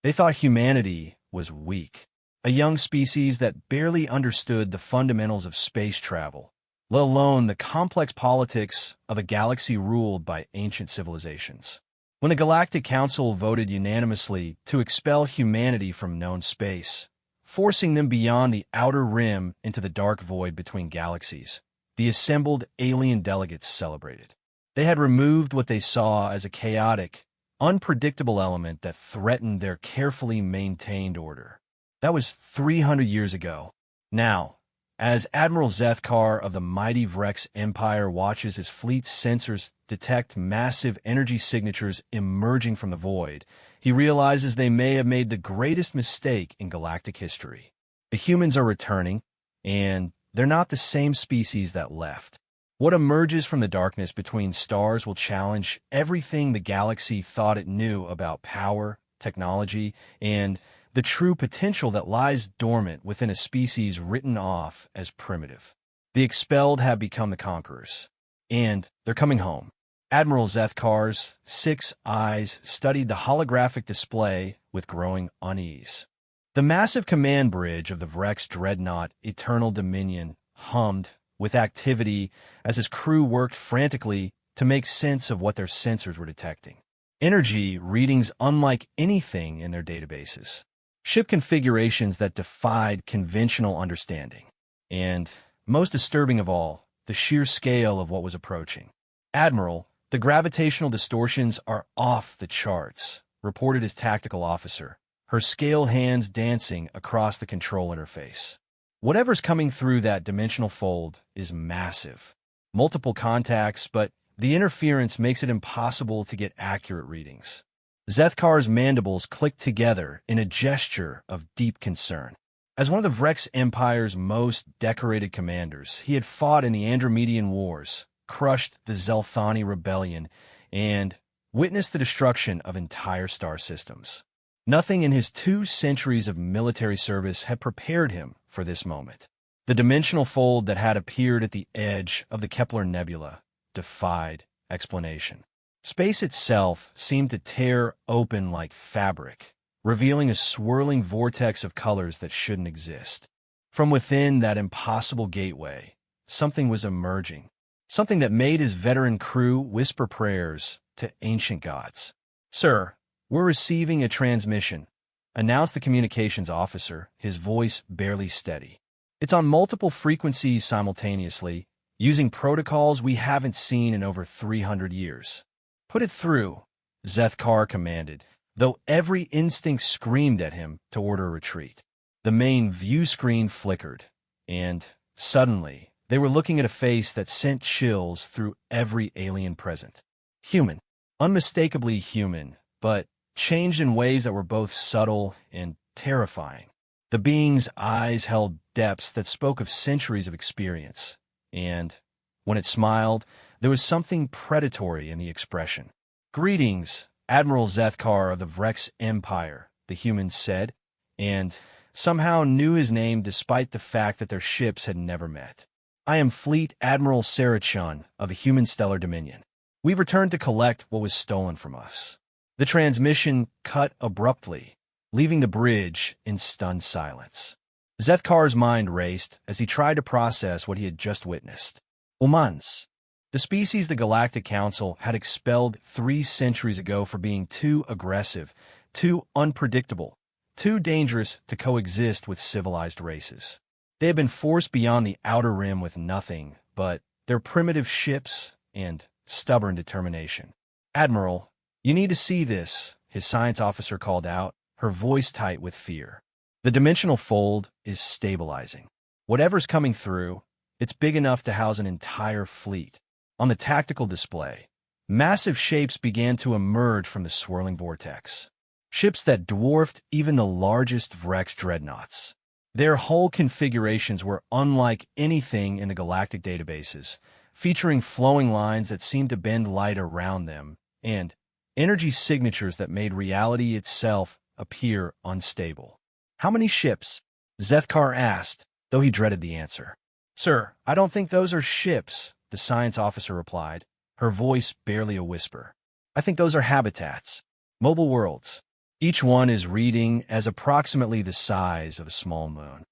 They thought humanity was weak, a young species that barely understood the fundamentals of space travel, let alone the complex politics of a galaxy ruled by ancient civilizations. When the Galactic Council voted unanimously to expel humanity from known space, forcing them beyond the outer rim into the dark void between galaxies, the assembled alien delegates celebrated. They had removed what they saw as a chaotic, unpredictable element that threatened their carefully maintained order. That was 300 years ago. Now, as Admiral Zethkar of the mighty Vrex Empire watches his fleet's sensors detect massive energy signatures emerging from the void, he realizes they may have made the greatest mistake in galactic history. The humans are returning, and they're not the same species that left. What emerges from the darkness between stars will challenge everything the galaxy thought it knew about power, technology, and the true potential that lies dormant within a species written off as primitive. The Expelled have become the conquerors, and they're coming home. Admiral Zethkar's 6 eyes studied the holographic display with growing unease. The massive command bridge of the Vrex dreadnought Eternal Dominion hummed with activity as his crew worked frantically to make sense of what their sensors were detecting. Energy readings unlike anything in their databases. Ship configurations that defied conventional understanding. And, most disturbing of all, the sheer scale of what was approaching. Admiral, the gravitational distortions are off the charts, reported his tactical officer, her scale hands dancing across the control interface. Whatever's coming through that dimensional fold is massive. Multiple contacts, but the interference makes it impossible to get accurate readings. Zethkar's mandibles clicked together in a gesture of deep concern. As one of the Vrex Empire's most decorated commanders, he had fought in the Andromedian Wars, crushed the Zelthani Rebellion, and witnessed the destruction of entire star systems. Nothing in his 2 centuries of military service had prepared him for this moment. The dimensional fold that had appeared at the edge of the Kepler Nebula defied explanation. Space itself seemed to tear open like fabric, revealing a swirling vortex of colors that shouldn't exist. From within that impossible gateway, something was emerging, something that made his veteran crew whisper prayers to ancient gods. "Sir, we're receiving a transmission," announced the communications officer, his voice barely steady. "It's on multiple frequencies simultaneously, using protocols we haven't seen in over 300 years. "Put it through," Zethkar commanded, though every instinct screamed at him to order a retreat. The main view screen flickered, and, suddenly, they were looking at a face that sent chills through every alien present. Human. Unmistakably human, but changed in ways that were both subtle and terrifying. The being's eyes held depths that spoke of centuries of experience, and, when it smiled, there was something predatory in the expression. "Greetings, Admiral Zethkar of the Vrex Empire," the human said, and somehow knew his name despite the fact that their ships had never met. "I am Fleet Admiral Sarachun of the Human Stellar Dominion. We've returned to collect what was stolen from us." The transmission cut abruptly, leaving the bridge in stunned silence. Zethkar's mind raced as he tried to process what he had just witnessed. Humans, the species the Galactic Council had expelled 3 centuries ago for being too aggressive, too unpredictable, too dangerous to coexist with civilized races. They had been forced beyond the outer rim with nothing but their primitive ships and stubborn determination. "Admiral, you need to see this," his science officer called out, her voice tight with fear. "The dimensional fold is stabilizing. Whatever's coming through, it's big enough to house an entire fleet." On the tactical display, massive shapes began to emerge from the swirling vortex. Ships that dwarfed even the largest Vrex dreadnoughts. Their hull configurations were unlike anything in the galactic databases, featuring flowing lines that seemed to bend light around them, and energy signatures that made reality itself appear unstable. "How many ships?" Zethkar asked, though he dreaded the answer. "Sir, I don't think those are ships," the science officer replied, her voice barely a whisper. "I think those are habitats, mobile worlds. Each one is reading as approximately the size of a small moon.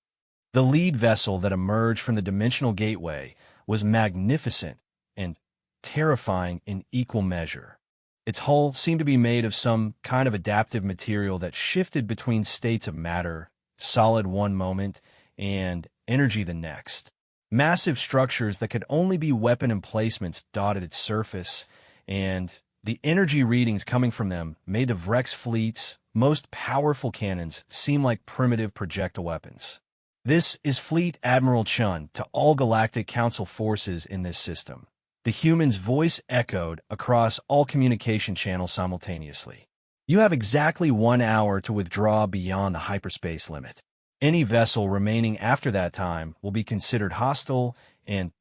The lead vessel that emerged from the dimensional gateway was magnificent and terrifying in equal measure. Its hull seemed to be made of some kind of adaptive material that shifted between states of matter, solid one moment, and energy the next. Massive structures that could only be weapon emplacements dotted its surface, and the energy readings coming from them made the Vrex fleet's most powerful cannons seem like primitive projectile weapons. This is Fleet Admiral Chun to all Galactic Council forces in this system. The human's voice echoed across all communication channels simultaneously. You have exactly 1 hour to withdraw beyond the hyperspace limit. Any vessel remaining after that time will be considered hostile and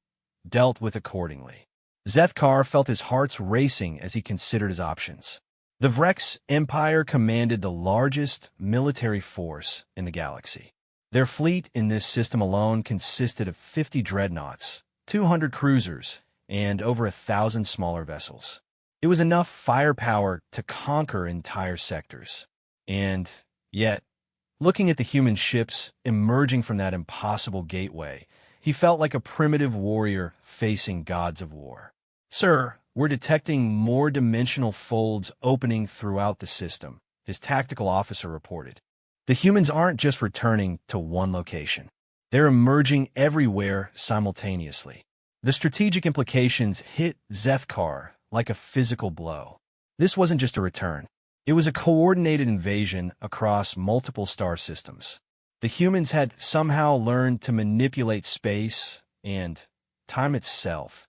dealt with accordingly. Zethkar felt his heart racing as he considered his options. The Vrex Empire commanded the largest military force in the galaxy. Their fleet in this system alone consisted of 50 dreadnoughts, 200 cruisers, and over 1,000 smaller vessels. It was enough firepower to conquer entire sectors. And yet, looking at the human ships emerging from that impossible gateway, he felt like a primitive warrior facing gods of war. "Sir, we're detecting more dimensional folds opening throughout the system," his tactical officer reported. The humans aren't just returning to one location. They're emerging everywhere simultaneously. The strategic implications hit Zethkar like a physical blow. This wasn't just a return. It was a coordinated invasion across multiple star systems. The humans had somehow learned to manipulate space and time itself,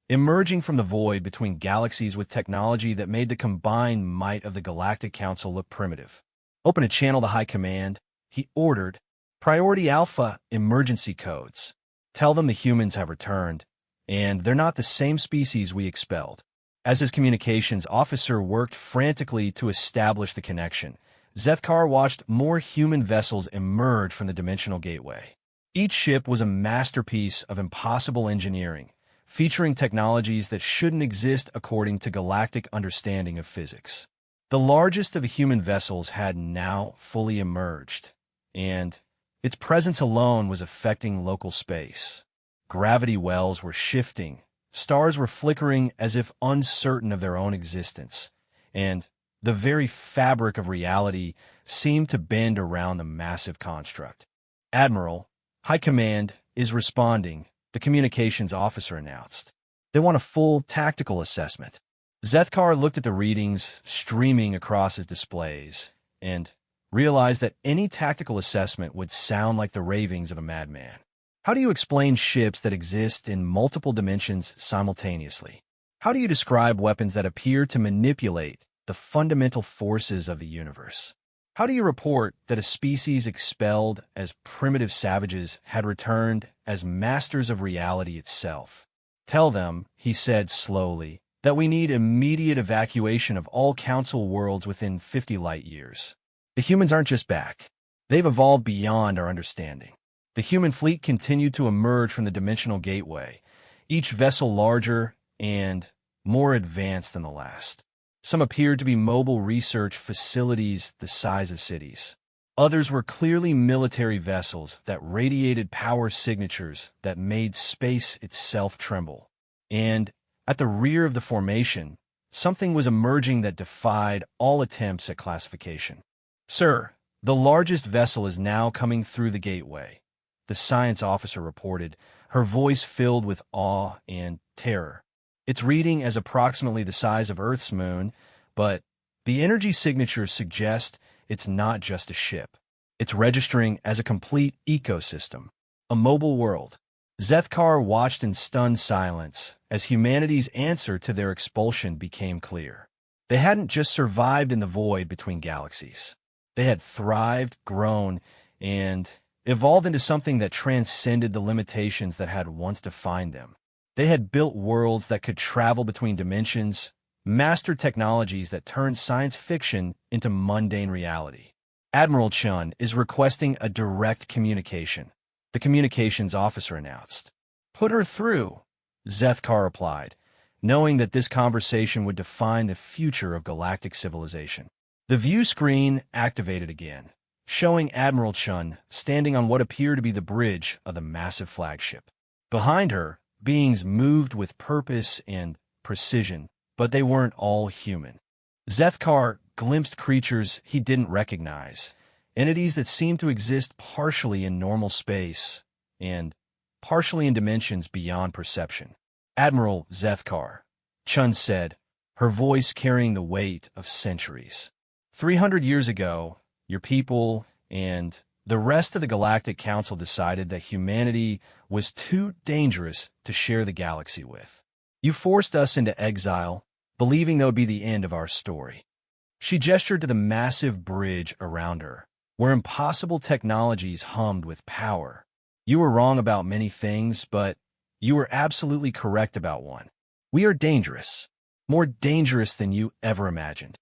emerging from the void between galaxies with technology that made the combined might of the Galactic Council look primitive. "Open a channel to High Command," he ordered. "Priority Alpha emergency codes. Tell them the humans have returned, and they're not the same species we expelled." As his communications officer worked frantically to establish the connection, Zethkar watched more human vessels emerge from the dimensional gateway. Each ship was a masterpiece of impossible engineering, featuring technologies that shouldn't exist according to galactic understanding of physics. The largest of the human vessels had now fully emerged, and its presence alone was affecting local space. Gravity wells were shifting, stars were flickering as if uncertain of their own existence, and the very fabric of reality seemed to bend around the massive construct. "Admiral, High Command is responding," the communications officer announced. "They want a full tactical assessment." Zethkar looked at the readings streaming across his displays and realized that any tactical assessment would sound like the ravings of a madman. How do you explain ships that exist in multiple dimensions simultaneously? How do you describe weapons that appear to manipulate the fundamental forces of the universe? How do you report that a species expelled as primitive savages had returned as masters of reality itself? "Tell them," he said slowly, "that we need immediate evacuation of all Council worlds within 50 light years. The humans aren't just back. They've evolved beyond our understanding." The human fleet continued to emerge from the dimensional gateway, each vessel larger and more advanced than the last. Some appeared to be mobile research facilities the size of cities. Others were clearly military vessels that radiated power signatures that made space itself tremble. And at the rear of the formation, something was emerging that defied all attempts at classification. "Sir, the largest vessel is now coming through the gateway," the science officer reported, her voice filled with awe and terror. "It's reading as approximately the size of Earth's moon, but the energy signatures suggest it's not just a ship. It's registering as a complete ecosystem, a mobile world." Zethkar watched in stunned silence as humanity's answer to their expulsion became clear. They hadn't just survived in the void between galaxies. They had thrived, grown, and evolved into something that transcended the limitations that had once defined them. They had built worlds that could travel between dimensions, mastered technologies that turned science fiction into mundane reality. "Admiral Chun is requesting a direct communication," the communications officer announced. "Put her through," Zethkar replied, knowing that this conversation would define the future of galactic civilization. The view screen activated again, showing Admiral Chun standing on what appeared to be the bridge of the massive flagship. Behind her, beings moved with purpose and precision, but they weren't all human. Zethkar glimpsed creatures he didn't recognize, entities that seemed to exist partially in normal space and partially in dimensions beyond perception. Admiral Zethkar, Chun said, her voice carrying the weight of centuries. 300 years ago, your people and the rest of the Galactic Council decided that humanity was too dangerous to share the galaxy with. You forced us into exile, believing that would be the end of our story. She gestured to the massive bridge around her, where impossible technologies hummed with power. You were wrong about many things, but you were absolutely correct about one. We are dangerous, more dangerous than you ever imagined.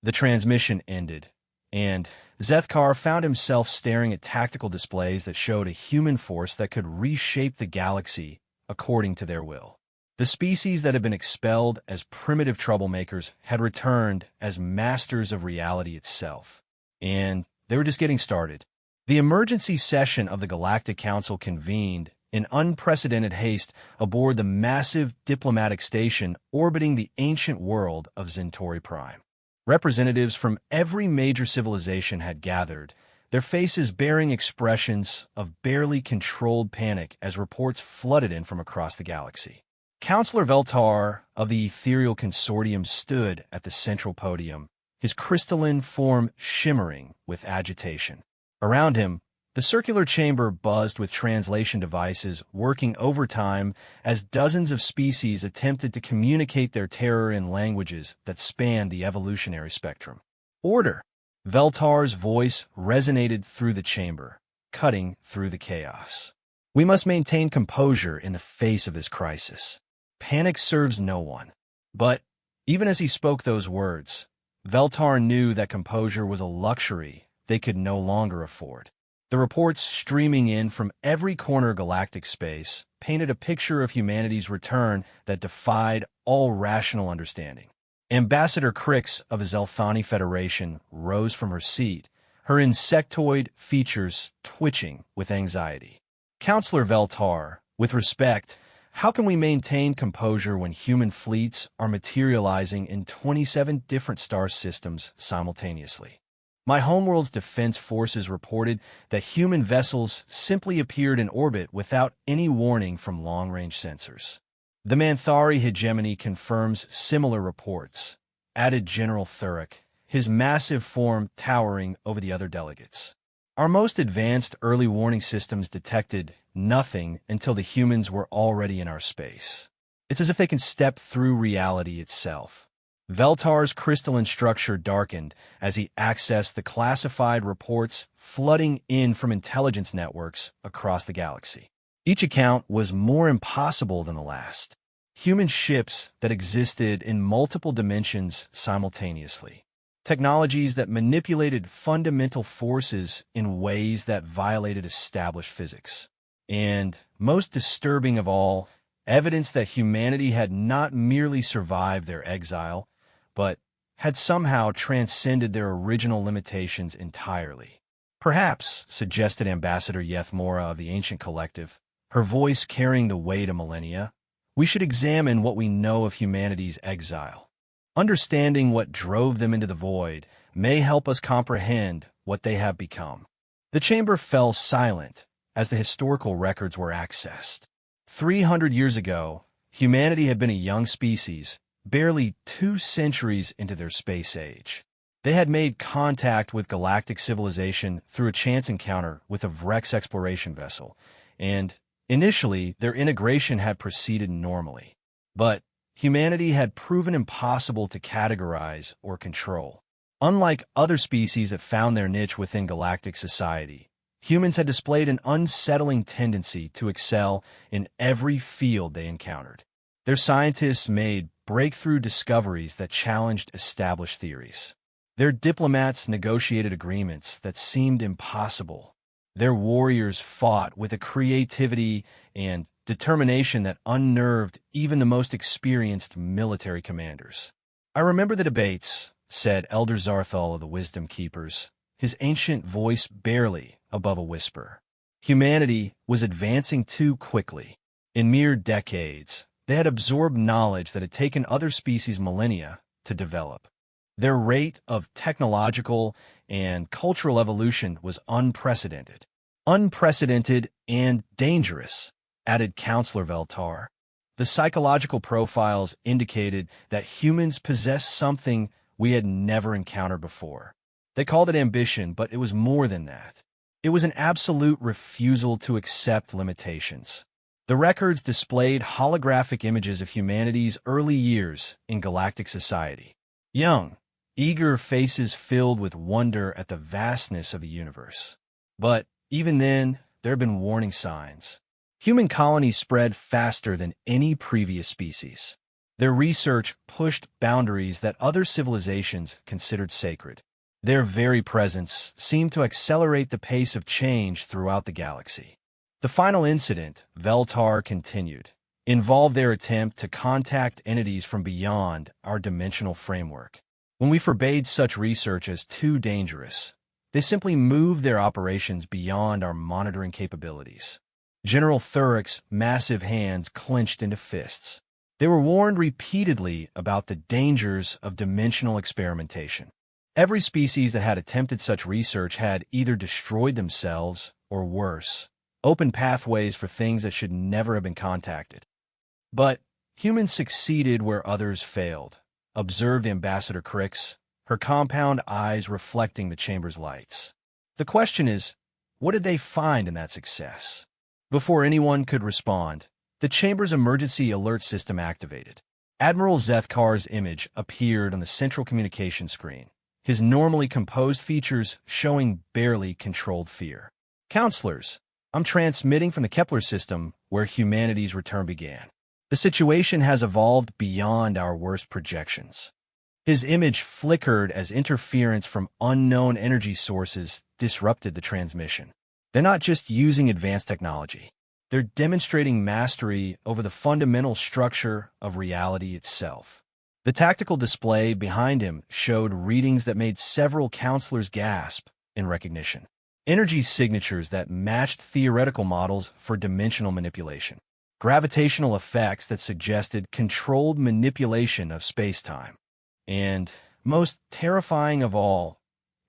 The transmission ended, and Zethkar found himself staring at tactical displays that showed a human force that could reshape the galaxy according to their will. The species that had been expelled as primitive troublemakers had returned as masters of reality itself, and they were just getting started. The emergency session of the Galactic Council convened in unprecedented haste aboard the massive diplomatic station orbiting the ancient world of Centauri Prime. Representatives from every major civilization had gathered, their faces bearing expressions of barely controlled panic as reports flooded in from across the galaxy. Counselor Veltar of the Ethereal Consortium stood at the central podium, his crystalline form shimmering with agitation. Around him, the circular chamber buzzed with translation devices working overtime as dozens of species attempted to communicate their terror in languages that spanned the evolutionary spectrum. Order! Veltar's voice resonated through the chamber, cutting through the chaos. We must maintain composure in the face of this crisis. Panic serves no one. But even as he spoke those words, Veltar knew that composure was a luxury they could no longer afford. The reports streaming in from every corner of galactic space painted a picture of humanity's return that defied all rational understanding. Ambassador Crix of the Zelthani Federation rose from her seat, her insectoid features twitching with anxiety. Counselor Veltar, with respect, how can we maintain composure when human fleets are materializing in 27 different star systems simultaneously? My homeworld's defense forces reported that human vessels simply appeared in orbit without any warning from long-range sensors. The Manthari hegemony confirms similar reports, added General Thurek, his massive form towering over the other delegates. Our most advanced early warning systems detected nothing until the humans were already in our space. It's as if they can step through reality itself. Veltar's crystalline structure darkened as he accessed the classified reports flooding in from intelligence networks across the galaxy. Each account was more impossible than the last. Human ships that existed in multiple dimensions simultaneously. Technologies that manipulated fundamental forces in ways that violated established physics. And, most disturbing of all, evidence that humanity had not merely survived their exile, but had somehow transcended their original limitations entirely. Perhaps, suggested Ambassador Yethmora of the Ancient Collective, her voice carrying the weight of millennia, we should examine what we know of humanity's exile. Understanding what drove them into the void may help us comprehend what they have become. The chamber fell silent as the historical records were accessed. 300 years ago, humanity had been a young species, barely 2 centuries into their space age. They had made contact with galactic civilization through a chance encounter with a Vrex exploration vessel, and initially their integration had proceeded normally. But humanity had proven impossible to categorize or control. Unlike other species that found their niche within galactic society, humans had displayed an unsettling tendency to excel in every field they encountered. Their scientists made breakthrough discoveries that challenged established theories. Their diplomats negotiated agreements that seemed impossible. Their warriors fought with a creativity and determination that unnerved even the most experienced military commanders. I remember the debates, said Elder Zarthal of the Wisdom Keepers, his ancient voice barely above a whisper. Humanity was advancing too quickly. In mere decades, they had absorbed knowledge that had taken other species millennia to develop. Their rate of technological and cultural evolution was unprecedented. Unprecedented and dangerous, added Counselor Veltar. The psychological profiles indicated that humans possessed something we had never encountered before. They called it ambition, but it was more than that. It was an absolute refusal to accept limitations. The records displayed holographic images of humanity's early years in galactic society. Young, eager faces filled with wonder at the vastness of the universe. But even then, there had been warning signs. Human colonies spread faster than any previous species. Their research pushed boundaries that other civilizations considered sacred. Their very presence seemed to accelerate the pace of change throughout the galaxy. The final incident, Veltar continued, involved their attempt to contact entities from beyond our dimensional framework. When we forbade such research as too dangerous, they simply moved their operations beyond our monitoring capabilities. General Thurrock's massive hands clenched into fists. They were warned repeatedly about the dangers of dimensional experimentation. Every species that had attempted such research had either destroyed themselves or worse, opened pathways for things that should never have been contacted. But humans succeeded where others failed, observed Ambassador Crix, her compound eyes reflecting the chamber's lights. The question is, what did they find in that success? Before anyone could respond, the chamber's emergency alert system activated. Admiral Zethkar's image appeared on the central communication screen, his normally composed features showing barely controlled fear. Counselors, I'm transmitting from the Kepler system where humanity's return began. The situation has evolved beyond our worst projections. His image flickered as interference from unknown energy sources disrupted the transmission. They're not just using advanced technology. They're demonstrating mastery over the fundamental structure of reality itself. The tactical display behind him showed readings that made several counselors gasp in recognition. Energy signatures that matched theoretical models for dimensional manipulation. Gravitational effects that suggested controlled manipulation of space-time. And, most terrifying of all,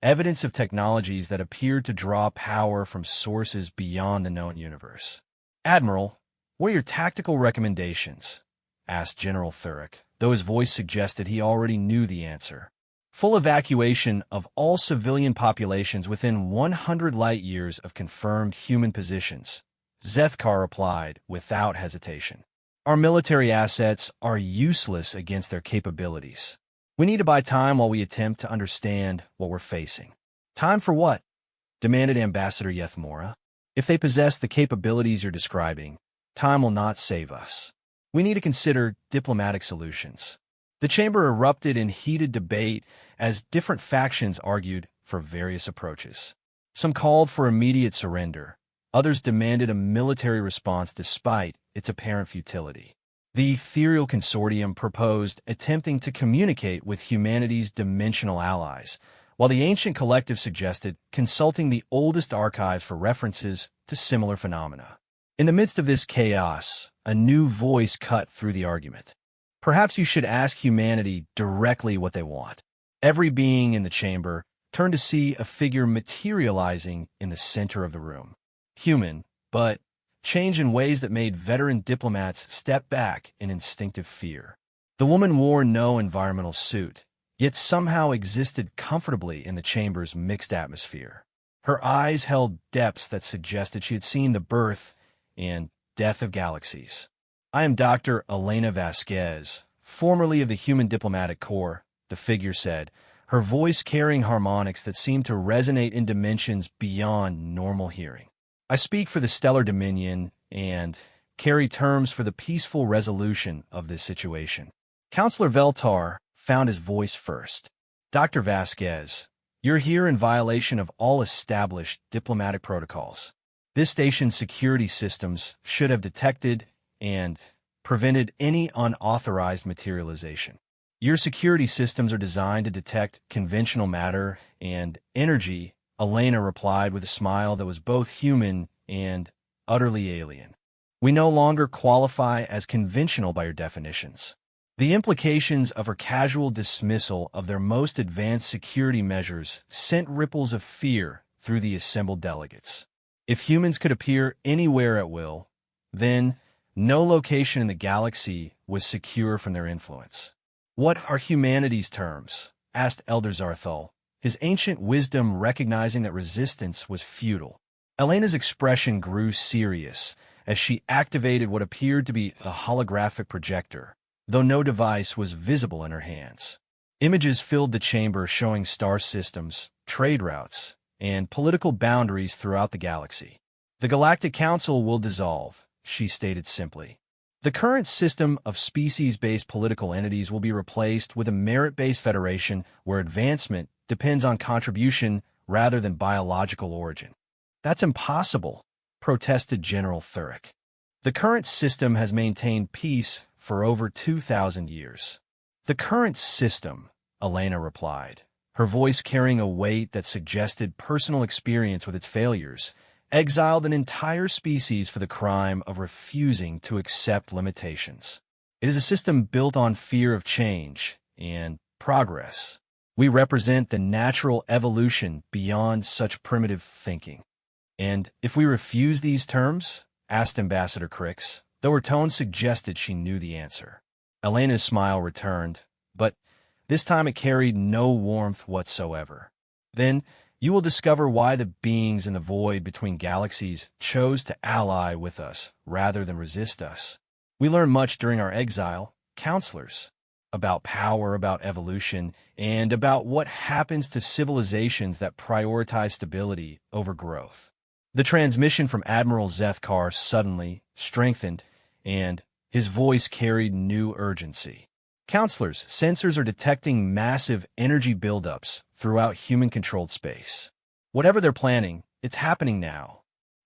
evidence of technologies that appeared to draw power from sources beyond the known universe. Admiral, what are your tactical recommendations? Asked General Thurrock, though his voice suggested he already knew the answer. Full evacuation of all civilian populations within 100 light-years of confirmed human positions, Zethkar replied without hesitation. Our military assets are useless against their capabilities. We need to buy time while we attempt to understand what we're facing. Time for what? Demanded Ambassador Yethmora. If they possess the capabilities you're describing, time will not save us. We need to consider diplomatic solutions. The chamber erupted in heated debate as different factions argued for various approaches. Some called for immediate surrender. Others demanded a military response despite its apparent futility. The Ethereal Consortium proposed attempting to communicate with humanity's dimensional allies, while the Ancient Collective suggested consulting the oldest archives for references to similar phenomena. In the midst of this chaos, a new voice cut through the argument. Perhaps you should ask humanity directly what they want. Every being in the chamber turned to see a figure materializing in the center of the room. Human, but changed in ways that made veteran diplomats step back in instinctive fear. The woman wore no environmental suit, yet somehow existed comfortably in the chamber's mixed atmosphere. Her eyes held depths that suggested she had seen the birth and death of galaxies. I am Dr. Elena Vasquez, formerly of the Human Diplomatic Corps, the figure said, her voice carrying harmonics that seemed to resonate in dimensions beyond normal hearing. I speak for the Stellar Dominion and carry terms for the peaceful resolution of this situation. Counselor Veltar found his voice first. Dr. Vasquez, you're here in violation of all established diplomatic protocols. This station's security systems should have detected and prevented any unauthorized materialization. Your security systems are designed to detect conventional matter and energy, Elena replied with a smile that was both human and utterly alien. We no longer qualify as conventional by your definitions. The implications of her casual dismissal of their most advanced security measures sent ripples of fear through the assembled delegates. If humans could appear anywhere at will, then no location in the galaxy was secure from their influence. What are humanity's terms? Asked Elder Zarthal, his ancient wisdom recognizing that resistance was futile. Elena's expression grew serious as she activated what appeared to be a holographic projector, though no device was visible in her hands. Images filled the chamber showing star systems, trade routes, and political boundaries throughout the galaxy. The Galactic Council will dissolve, she stated simply. The current system of species-based political entities will be replaced with a merit-based federation where advancement depends on contribution rather than biological origin. That's impossible, protested General Thurick. The current system has maintained peace for over 2,000 years. The current system, Elena replied, her voice carrying a weight that suggested personal experience with its failures, exiled an entire species for the crime of refusing to accept limitations. It is a system built on fear of change and progress. We represent the natural evolution beyond such primitive thinking. And if we refuse these terms? Asked Ambassador Crix, though her tone suggested she knew the answer. Elena's smile returned, but this time it carried no warmth whatsoever. Then you will discover why the beings in the void between galaxies chose to ally with us rather than resist us. We learned much during our exile, counselors, about power, about evolution, and about what happens to civilizations that prioritize stability over growth. The transmission from Admiral Zethkar suddenly strengthened, and his voice carried new urgency. Counselors, sensors are detecting massive energy buildups throughout human-controlled space. Whatever they're planning, it's happening now.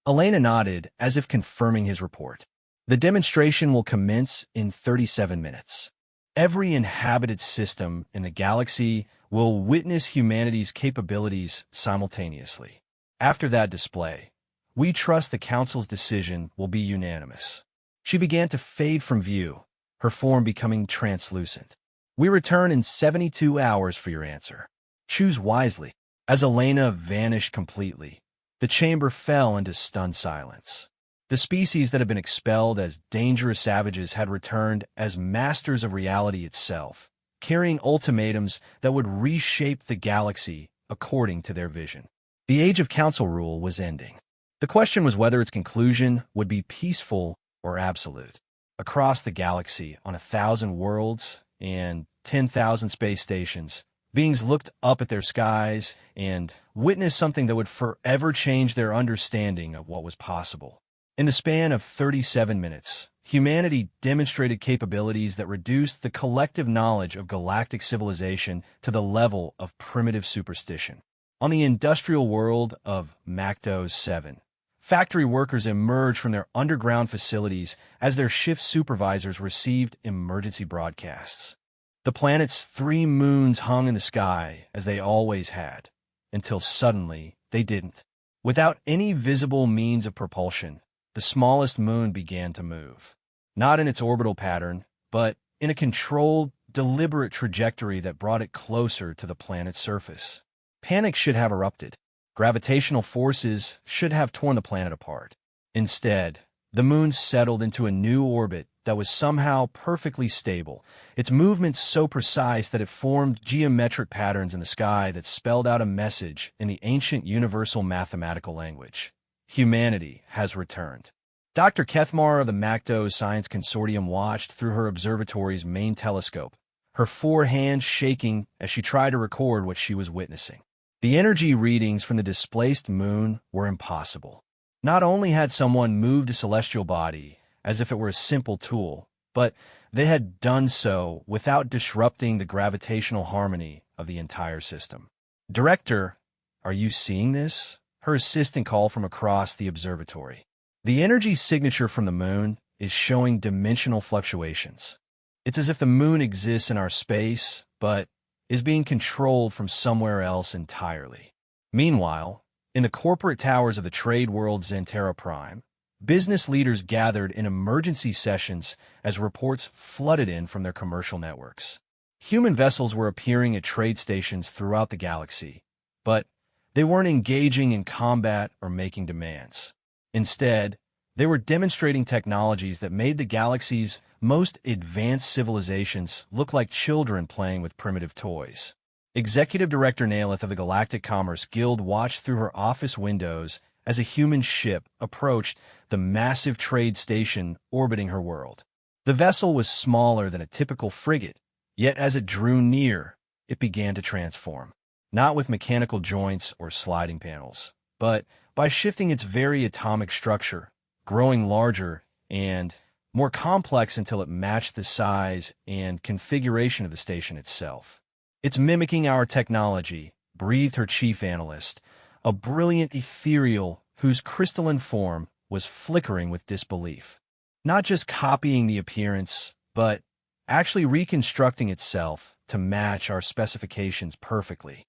Elena nodded, as if confirming his report. The demonstration will commence in 37 minutes. Every inhabited system in the galaxy will witness humanity's capabilities simultaneously. After that display, we trust the Council's decision will be unanimous. She began to fade from view, her form becoming translucent. We return in 72 hours for your answer. Choose wisely. As Elena vanished completely, the chamber fell into stunned silence. The species that had been expelled as dangerous savages had returned as masters of reality itself, carrying ultimatums that would reshape the galaxy according to their vision. The age of council rule was ending. The question was whether its conclusion would be peaceful or absolute. Across the galaxy, on 1,000 worlds and 10,000 space stations, beings looked up at their skies and witnessed something that would forever change their understanding of what was possible. In the span of 37 minutes, humanity demonstrated capabilities that reduced the collective knowledge of galactic civilization to the level of primitive superstition. On the industrial world of Macdos 7, factory workers emerged from their underground facilities as their shift supervisors received emergency broadcasts. The planet's 3 moons hung in the sky as they always had, until suddenly they didn't. Without any visible means of propulsion, the smallest moon began to move. Not in its orbital pattern, but in a controlled, deliberate trajectory that brought it closer to the planet's surface. Panic should have erupted. Gravitational forces should have torn the planet apart. Instead, the moon settled into a new orbit that was somehow perfectly stable, its movements so precise that it formed geometric patterns in the sky that spelled out a message in the ancient universal mathematical language. Humanity has returned. Dr. Kethmar of the Macdos Science Consortium watched through her observatory's main telescope, her 4 hands shaking as she tried to record what she was witnessing. The energy readings from the displaced moon were impossible. Not only had someone moved a celestial body as if it were a simple tool, but they had done so without disrupting the gravitational harmony of the entire system. "Director, are you seeing this?" her assistant called from across the observatory. "The energy signature from the moon is showing dimensional fluctuations. It's as if the moon exists in our space, but is being controlled from somewhere else entirely. Meanwhile, in the corporate towers of the trade world Zentera Prime, business leaders gathered in emergency sessions as reports flooded in from their commercial networks. Human vessels were appearing at trade stations throughout the galaxy, but they weren't engaging in combat or making demands. Instead, they were demonstrating technologies that made the galaxy's most advanced civilizations look like children playing with primitive toys. Executive Director Nailith of the Galactic Commerce Guild watched through her office windows as a human ship approached the massive trade station orbiting her world. The vessel was smaller than a typical frigate, yet as it drew near, it began to transform. Not with mechanical joints or sliding panels, but by shifting its very atomic structure, growing larger and more complex until it matched the size and configuration of the station itself. "It's mimicking our technology," breathed her chief analyst, a brilliant ethereal whose crystalline form was flickering with disbelief. Not just copying the appearance, but actually reconstructing itself to match our specifications perfectly.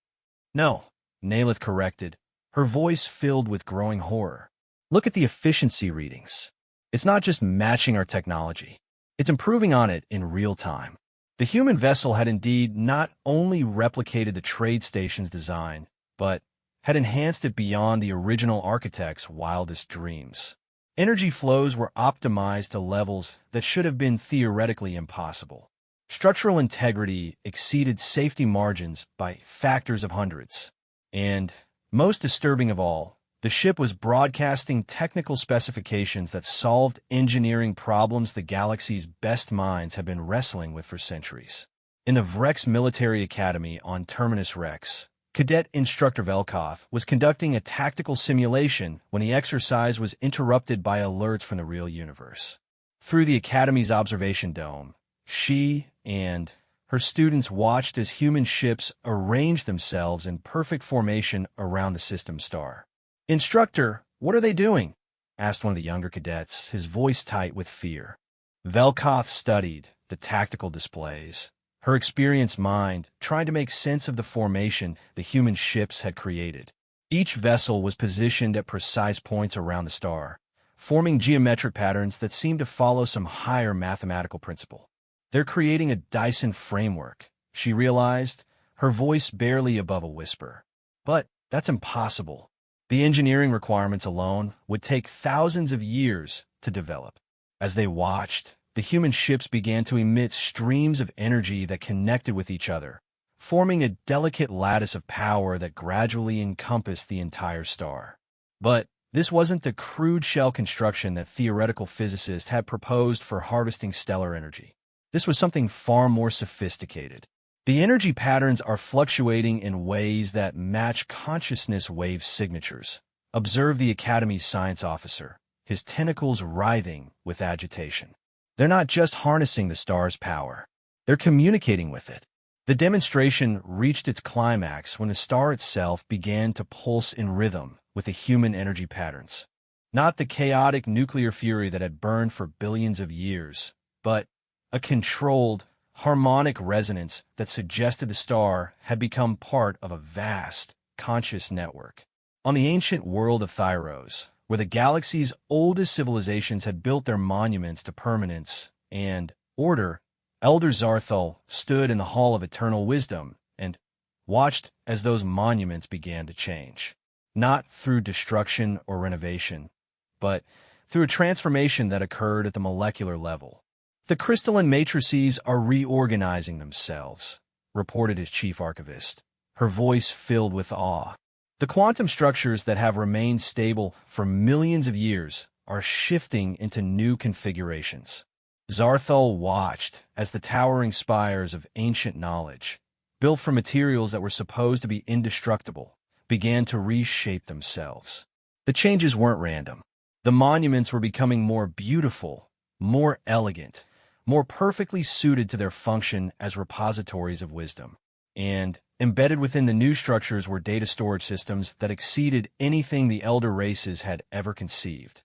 "No," Nailith corrected, her voice filled with growing horror. "Look at the efficiency readings. It's not just matching our technology. It's improving on it in real time." The human vessel had indeed not only replicated the trade station's design, but had enhanced it beyond the original architect's wildest dreams. Energy flows were optimized to levels that should have been theoretically impossible. Structural integrity exceeded safety margins by factors of hundreds. And, most disturbing of all, the ship was broadcasting technical specifications that solved engineering problems the galaxy's best minds have been wrestling with for centuries. In the Vrex Military Academy on Terminus Rex, Cadet Instructor Velkoff was conducting a tactical simulation when the exercise was interrupted by alerts from the real universe. Through the Academy's observation dome, she and her students watched as human ships arranged themselves in perfect formation around the system star. "Instructor, what are they doing?" asked one of the younger cadets, his voice tight with fear. Velkoff studied the tactical displays, her experienced mind trying to make sense of the formation the human ships had created. Each vessel was positioned at precise points around the star, forming geometric patterns that seemed to follow some higher mathematical principle. "They're creating a Dyson framework," she realized, her voice barely above a whisper. "But that's impossible. The engineering requirements alone would take thousands of years to develop." As they watched, the human ships began to emit streams of energy that connected with each other, forming a delicate lattice of power that gradually encompassed the entire star. But this wasn't the crude shell construction that theoretical physicists had proposed for harvesting stellar energy. This was something far more sophisticated. The energy patterns are fluctuating in ways that match consciousness wave signatures, observed the Academy's science officer, his tentacles writhing with agitation. "They're not just harnessing the star's power. They're communicating with it." The demonstration reached its climax when the star itself began to pulse in rhythm with the human energy patterns. Not the chaotic nuclear fury that had burned for billions of years, but a controlled, harmonic resonance that suggested the star had become part of a vast, conscious network. On the ancient world of Thyros, where the galaxy's oldest civilizations had built their monuments to permanence and order, Elder Zarthal stood in the Hall of Eternal Wisdom and watched as those monuments began to change. Not through destruction or renovation, but through a transformation that occurred at the molecular level. "The crystalline matrices are reorganizing themselves," reported his chief archivist, her voice filled with awe. "The quantum structures that have remained stable for millions of years are shifting into new configurations." Zarthal watched as the towering spires of ancient knowledge, built from materials that were supposed to be indestructible, began to reshape themselves. The changes weren't random. The monuments were becoming more beautiful, more elegant, more perfectly suited to their function as repositories of wisdom. And embedded within the new structures were data storage systems that exceeded anything the elder races had ever conceived.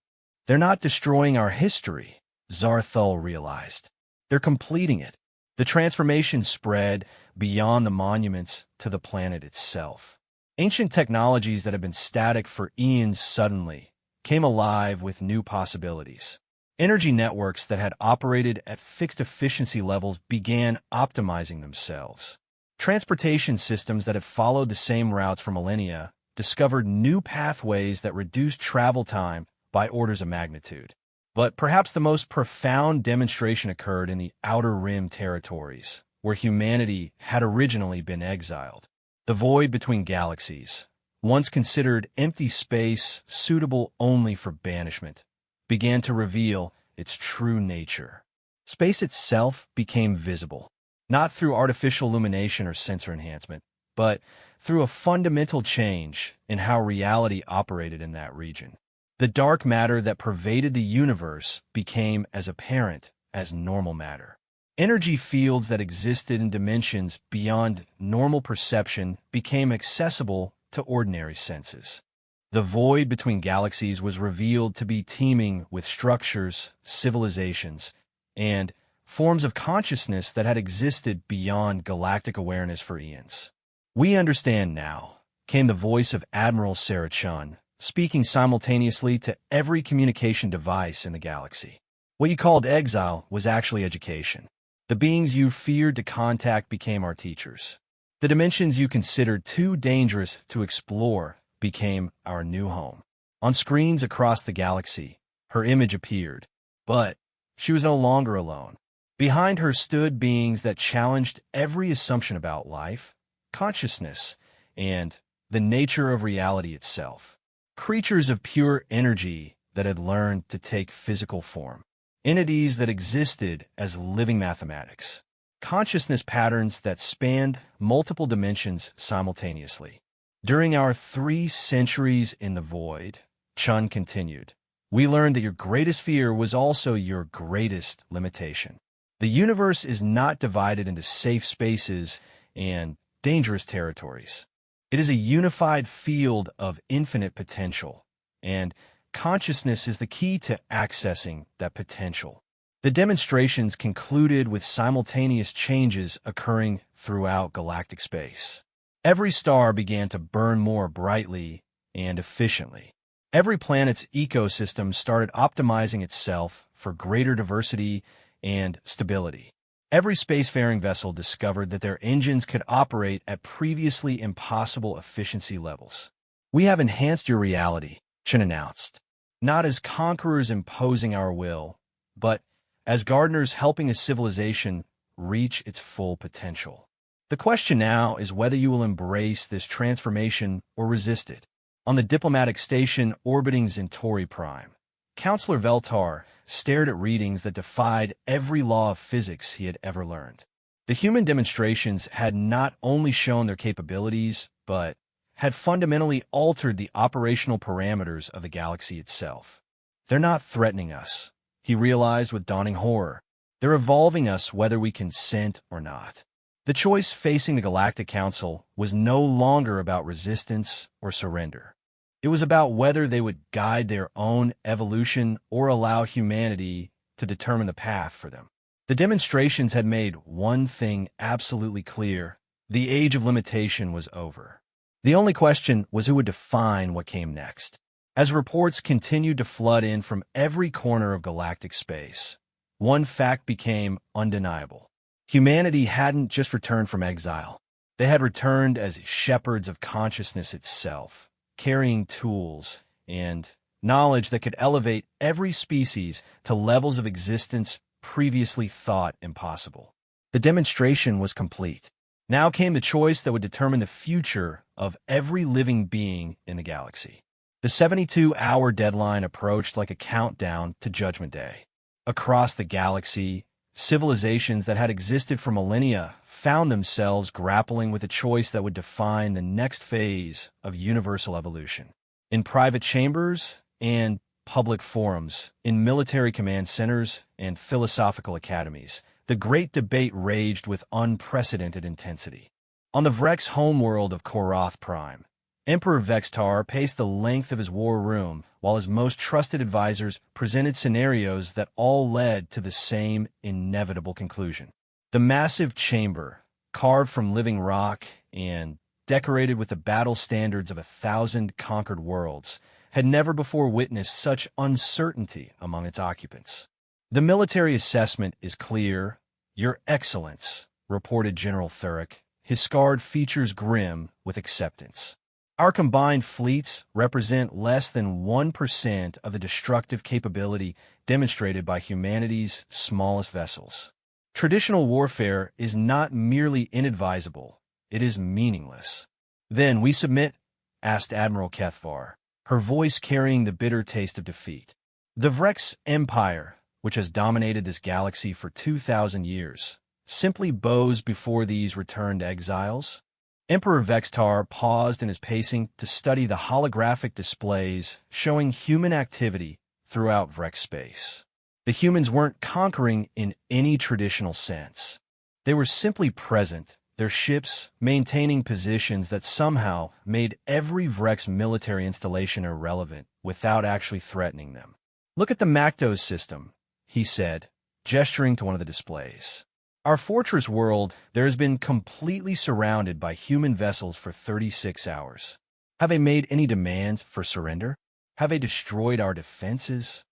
"They're not destroying our history," Zarthal realized. "They're completing it. The transformation spread beyond the monuments to the planet itself. Ancient technologies that had been static for eons suddenly came alive with new possibilities. Energy networks that had operated at fixed efficiency levels began optimizing themselves. Transportation systems that had followed the same routes for millennia discovered new pathways that reduced travel time by orders of magnitude. But perhaps the most profound demonstration occurred in the Outer Rim territories, where humanity had originally been exiled. The void between galaxies, once considered empty space suitable only for banishment, began to reveal its true nature. Space itself became visible, not through artificial illumination or sensor enhancement, but through a fundamental change in how reality operated in that region. The dark matter that pervaded the universe became as apparent as normal matter. Energy fields that existed in dimensions beyond normal perception became accessible to ordinary senses. The void between galaxies was revealed to be teeming with structures, civilizations, and forms of consciousness that had existed beyond galactic awareness for eons. "We understand now," came the voice of Admiral Sarah Chun, speaking simultaneously to every communication device in the galaxy. What you called exile was actually education. The beings you feared to contact became our teachers. The dimensions you considered too dangerous to explore became our new home. On screens across the galaxy, her image appeared. But she was no longer alone. Behind her stood beings that challenged every assumption about life, consciousness, and the nature of reality itself. Creatures of pure energy that had learned to take physical form. Entities that existed as living mathematics. Consciousness patterns that spanned multiple dimensions simultaneously. During our 3 centuries in the void, Chun continued, we learned that your greatest fear was also your greatest limitation. The universe is not divided into safe spaces and dangerous territories. It is a unified field of infinite potential, and consciousness is the key to accessing that potential. The demonstrations concluded with simultaneous changes occurring throughout galactic space. Every star began to burn more brightly and efficiently. Every planet's ecosystem started optimizing itself for greater diversity and stability. Every spacefaring vessel discovered that their engines could operate at previously impossible efficiency levels. "We have enhanced your reality," Chen announced, "not as conquerors imposing our will, but as gardeners helping a civilization reach its full potential. The question now is whether you will embrace this transformation or resist it." On the diplomatic station orbiting Centauri Prime, Counselor Veltar stared at readings that defied every law of physics he had ever learned. The human demonstrations had not only shown their capabilities, but had fundamentally altered the operational parameters of the galaxy itself. "They're not threatening us," he realized with dawning horror. "They're evolving us whether we consent or not." The choice facing the Galactic Council was no longer about resistance or surrender. It was about whether they would guide their own evolution or allow humanity to determine the path for them. The demonstrations had made one thing absolutely clear: the age of limitation was over. The only question was who would define what came next. As reports continued to flood in from every corner of galactic space, one fact became undeniable. Humanity hadn't just returned from exile. They had returned as shepherds of consciousness itself, carrying tools and knowledge that could elevate every species to levels of existence previously thought impossible. The demonstration was complete. Now came the choice that would determine the future of every living being in the galaxy. The 72-hour deadline approached like a countdown to Judgment Day. Across the galaxy, civilizations that had existed for millennia found themselves grappling with a choice that would define the next phase of universal evolution. In private chambers and public forums, in military command centers and philosophical academies, the great debate raged with unprecedented intensity. On the Vrex homeworld of Korath Prime, Emperor Vextar paced the length of his war room while his most trusted advisors presented scenarios that all led to the same inevitable conclusion. The massive chamber, carved from living rock and decorated with the battle standards of 1,000 conquered worlds, had never before witnessed such uncertainty among its occupants. The military assessment is clear. Your Excellence, reported General Thurek, his scarred features grim with acceptance. Our combined fleets represent less than 1% of the destructive capability demonstrated by humanity's smallest vessels. Traditional warfare is not merely inadvisable, it is meaningless. Then we submit, asked Admiral Kethvar, her voice carrying the bitter taste of defeat. The Vrex Empire, which has dominated this galaxy for 2,000 years, simply bows before these returned exiles? Emperor Vextar paused in his pacing to study the holographic displays showing human activity throughout Vrex space. The humans weren't conquering in any traditional sense. They were simply present, their ships maintaining positions that somehow made every Vrex military installation irrelevant without actually threatening them. Look at the Mactos system, he said, gesturing to one of the displays. Our fortress world there has been completely surrounded by human vessels for 36 hours. Have they made any demands for surrender? Have they destroyed our defenses?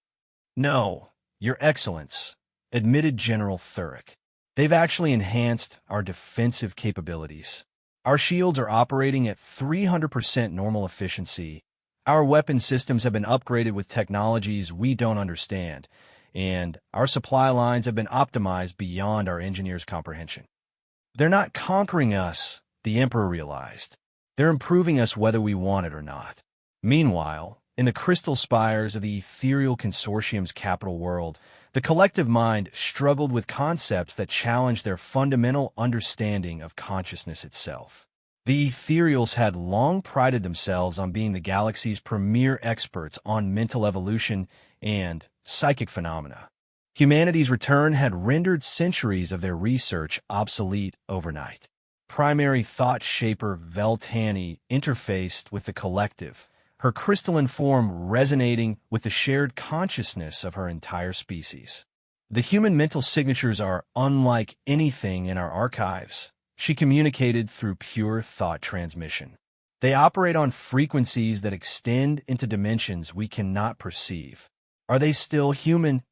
No, Your Excellence, admitted General Thurek. They've actually enhanced our defensive capabilities. Our shields are operating at 300% normal efficiency. Our weapon systems have been upgraded with technologies we don't understand, and our supply lines have been optimized beyond our engineers' comprehension. They're not conquering us, the Emperor realized. They're improving us whether we want it or not. Meanwhile, in the crystal spires of the ethereal consortium's capital world, the collective mind struggled with concepts that challenged their fundamental understanding of consciousness itself. The ethereals had long prided themselves on being the galaxy's premier experts on mental evolution and psychic phenomena. Humanity's return had rendered centuries of their research obsolete overnight. Primary thought shaper Veltani interfaced with the collective, her crystalline form resonating with the shared consciousness of her entire species. The human mental signatures are unlike anything in our archives, she communicated through pure thought transmission. They operate on frequencies that extend into dimensions we cannot perceive. Are they still human?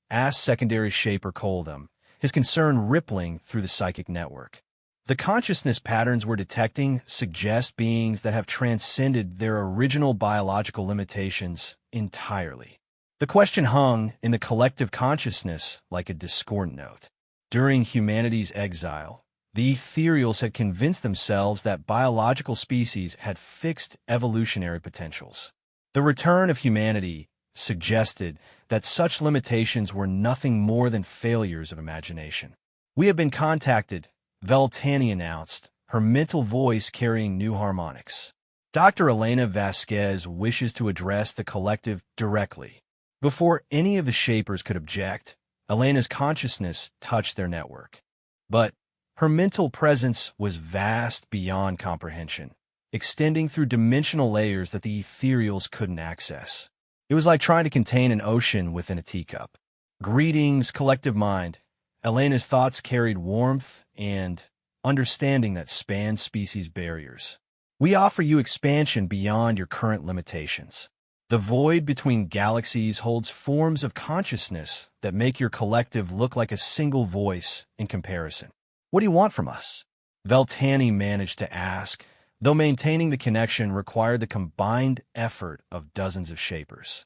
Asked Secondary Shaper Coldham, his concern rippling through the psychic network. The consciousness patterns we're detecting suggest beings that have transcended their original biological limitations entirely. The question hung in the collective consciousness like a discordant note. During humanity's exile, the ethereals had convinced themselves that biological species had fixed evolutionary potentials. The return of humanity suggested that such limitations were nothing more than failures of imagination. We have been contacted, Veltani announced, her mental voice carrying new harmonics. Dr. Elena Vasquez wishes to address the collective directly. Before any of the Shapers could object, Elena's consciousness touched their network. But her mental presence was vast beyond comprehension, extending through dimensional layers that the ethereals couldn't access. It was like trying to contain an ocean within a teacup. Greetings, collective mind. Elena's thoughts carried warmth and understanding that spanned species barriers. We offer you expansion beyond your current limitations. The void between galaxies holds forms of consciousness that make your collective look like a single voice in comparison. What do you want from us? Veltani managed to ask, though maintaining the connection required the combined effort of dozens of Shapers.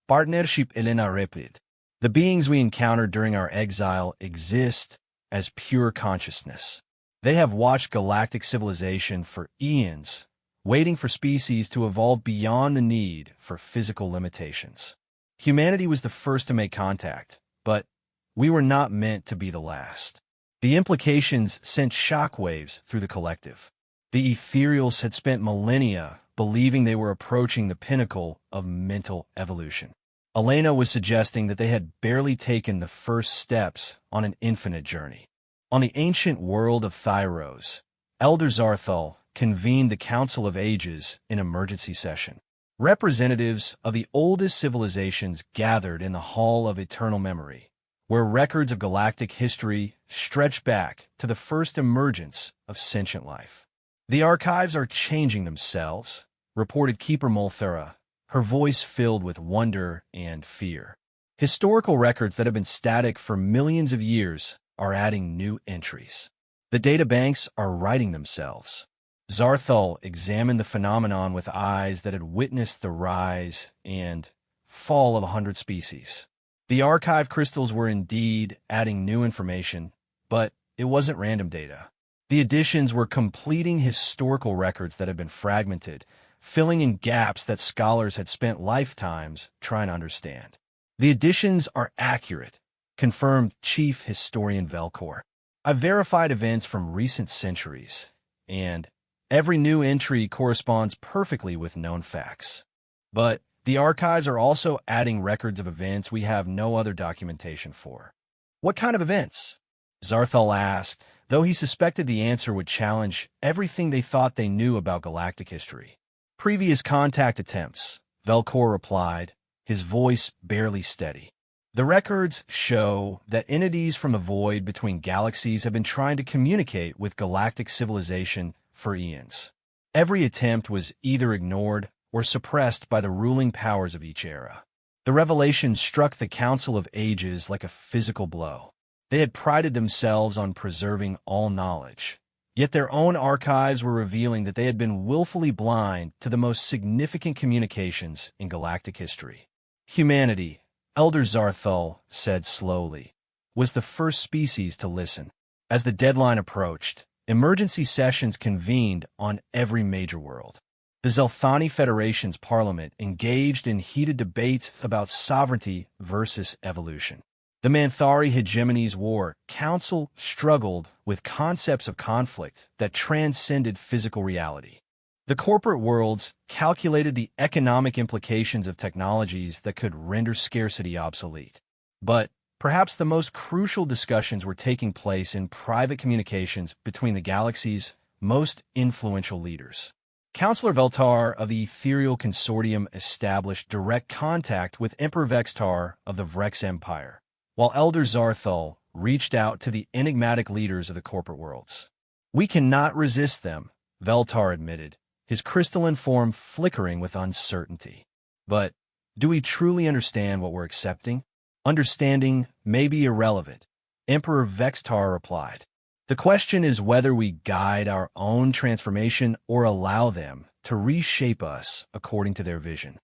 Partnership Elena replied. The beings we encountered during our exile exist as pure consciousness. They have watched galactic civilization for eons, waiting for species to evolve beyond the need for physical limitations. Humanity was the first to make contact, but we were not meant to be the last. The implications sent shockwaves through the collective. The ethereals had spent millennia believing they were approaching the pinnacle of mental evolution. Elena was suggesting that they had barely taken the first steps on an infinite journey. On the ancient world of Thyros, Elder Zarthal convened the Council of Ages in emergency session. Representatives of the oldest civilizations gathered in the Hall of Eternal Memory, where records of galactic history stretch back to the first emergence of sentient life. The archives are changing themselves, reported Keeper Multhera, her voice filled with wonder and fear. Historical records that have been static for millions of years are adding new entries. The databanks are writing themselves. Zarthul examined the phenomenon with eyes that had witnessed the rise and fall of 100 species. The archive crystals were indeed adding new information, but it wasn't random data. The additions were completing historical records that had been fragmented, filling in gaps that scholars had spent lifetimes trying to understand. The additions are accurate, confirmed Chief Historian Velcor. I've verified events from recent centuries, and every new entry corresponds perfectly with known facts. But the archives are also adding records of events we have no other documentation for. What kind of events? Zarthul asked, though he suspected the answer would challenge everything they thought they knew about galactic history. Previous contact attempts, Velcor replied, his voice barely steady. The records show that entities from the void between galaxies have been trying to communicate with galactic civilization for eons. Every attempt was either ignored or suppressed by the ruling powers of each era. The revelation struck the Council of Ages like a physical blow. They had prided themselves on preserving all knowledge, yet their own archives were revealing that they had been willfully blind to the most significant communications in galactic history. Humanity, Elder Zarthul said slowly, was the first species to listen. As the deadline approached, emergency sessions convened on every major world. The Zelthani Federation's parliament engaged in heated debates about sovereignty versus evolution. The Manthari Hegemony's War Council struggled with concepts of conflict that transcended physical reality. The corporate worlds calculated the economic implications of technologies that could render scarcity obsolete. But perhaps the most crucial discussions were taking place in private communications between the galaxy's most influential leaders. Councillor Veltar of the Ethereal Consortium established direct contact with Emperor Vextar of the Vrex Empire, while Elder Zarthul reached out to the enigmatic leaders of the corporate worlds. We cannot resist them, Veltar admitted, his crystalline form flickering with uncertainty. But do we truly understand what we're accepting? Understanding may be irrelevant, Emperor Vextar replied. The question is whether we guide our own transformation or allow them to reshape us according to their vision.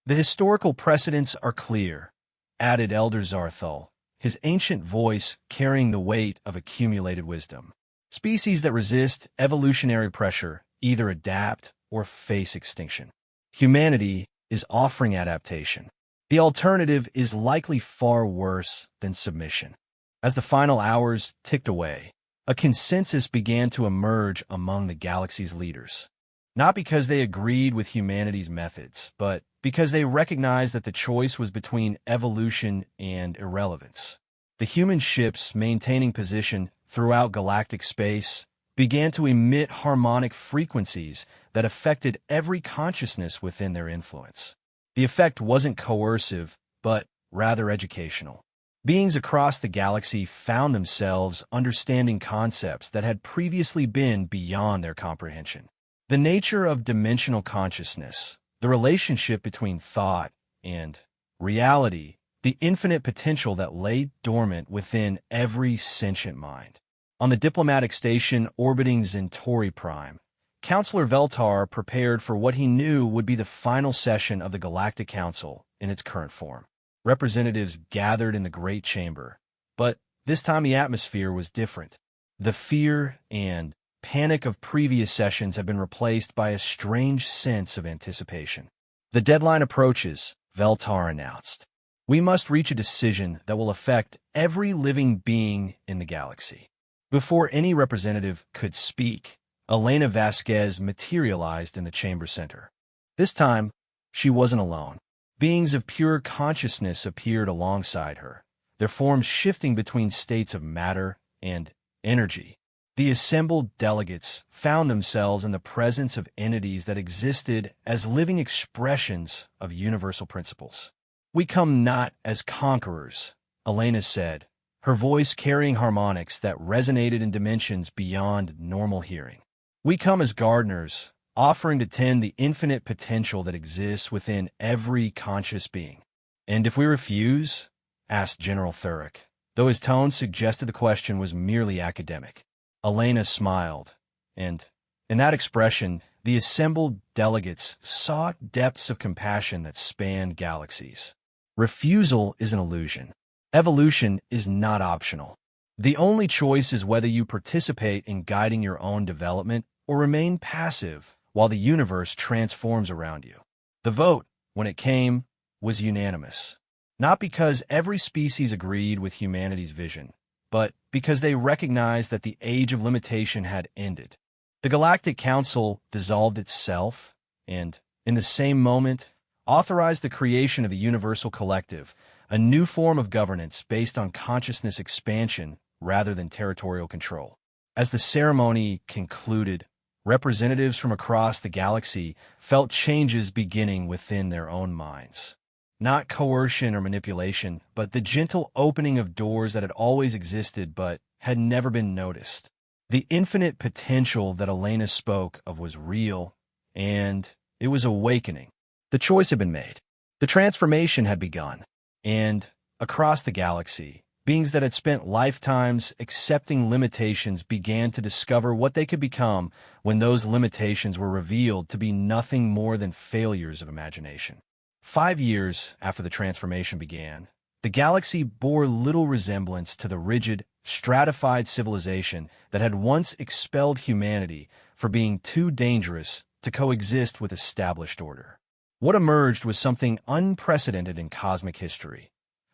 The historical precedents are clear, added Elder Zarthul, his ancient voice carrying the weight of accumulated wisdom. Species that resist evolutionary pressure either adapt or face extinction. Humanity is offering adaptation. The alternative is likely far worse than submission. As the final hours ticked away, a consensus began to emerge among the galaxy's leaders. Not because they agreed with humanity's methods, but because they recognized that the choice was between evolution and irrelevance. The human ships maintaining position throughout galactic space began to emit harmonic frequencies that affected every consciousness within their influence. The effect wasn't coercive, but rather educational. Beings across the galaxy found themselves understanding concepts that had previously been beyond their comprehension. The nature of dimensional consciousness, the relationship between thought and reality, the infinite potential that lay dormant within every sentient mind. On the diplomatic station orbiting Centauri Prime, Councillor Veltar prepared for what he knew would be the final session of the Galactic Council in its current form. Representatives gathered in the Great Chamber, but this time the atmosphere was different. The fear and panic of previous sessions had been replaced by a strange sense of anticipation. The deadline approaches, Veltar announced. We must reach a decision that will affect every living being in the galaxy. Before any representative could speak, Elena Vasquez materialized in the chamber center. This time, she wasn't alone. Beings of pure consciousness appeared alongside her, their forms shifting between states of matter and energy. The assembled delegates found themselves in the presence of entities that existed as living expressions of universal principles. We come not as conquerors, Elena said, her voice carrying harmonics that resonated in dimensions beyond normal hearing. "We come as gardeners, offering to tend the infinite potential that exists within every conscious being." "And if we refuse?" asked General Thurrock, though his tone suggested the question was merely academic. Elena smiled, and in that expression, the assembled delegates saw depths of compassion that spanned galaxies. Refusal is an illusion. Evolution is not optional. The only choice is whether you participate in guiding your own development or remain passive while the universe transforms around you. The vote, when it came, was unanimous. Not because every species agreed with humanity's vision, but because they recognized that the age of limitation had ended. The Galactic Council dissolved itself and, in the same moment, authorized the creation of the Universal Collective, a new form of governance based on consciousness expansion rather than territorial control. As the ceremony concluded, representatives from across the galaxy felt changes beginning within their own minds. Not coercion or manipulation, but the gentle opening of doors that had always existed but had never been noticed. The infinite potential that Elena spoke of was real, and it was awakening. The choice had been made. The transformation had begun. And, across the galaxy, beings that had spent lifetimes accepting limitations began to discover what they could become when those limitations were revealed to be nothing more than failures of imagination. 5 years after the transformation began, the galaxy bore little resemblance to the rigid, stratified civilization that had once expelled humanity for being too dangerous to coexist with established order. What emerged was something unprecedented in cosmic history,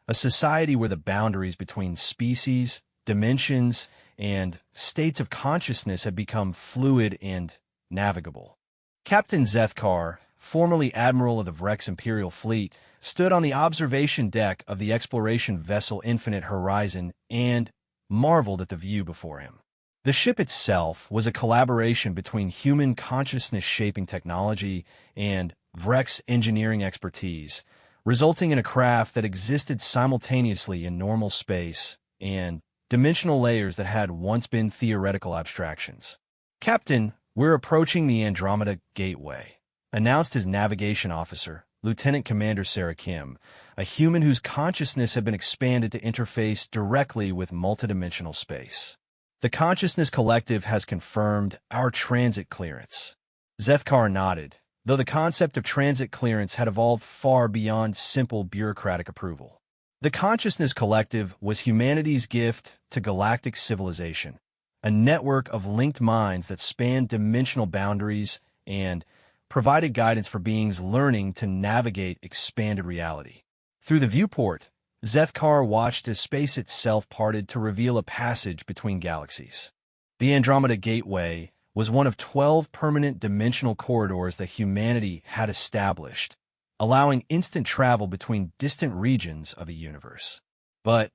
a society where the boundaries between species, dimensions, and states of consciousness had become fluid and navigable. Captain Zethkar, formerly admiral of the Vrex Imperial Fleet, stood on the observation deck of the exploration vessel Infinite Horizon and marveled at the view before him. The ship itself was a collaboration between human consciousness-shaping technology and Vrex engineering expertise, resulting in a craft that existed simultaneously in normal space and dimensional layers that had once been theoretical abstractions. "Captain, we're approaching the Andromeda Gateway," announced his navigation officer, Lieutenant Commander Sarah Kim, a human whose consciousness had been expanded to interface directly with multidimensional space. "The Consciousness Collective has confirmed our transit clearance." Zethkar nodded, though the concept of transit clearance had evolved far beyond simple bureaucratic approval. The Consciousness Collective was humanity's gift to galactic civilization, a network of linked minds that spanned dimensional boundaries and provided guidance for beings learning to navigate expanded reality. Through the viewport, Zethkar watched as space itself parted to reveal a passage between galaxies. The Andromeda Gateway was one of 12 permanent dimensional corridors that humanity had established, allowing instant travel between distant regions of the universe. But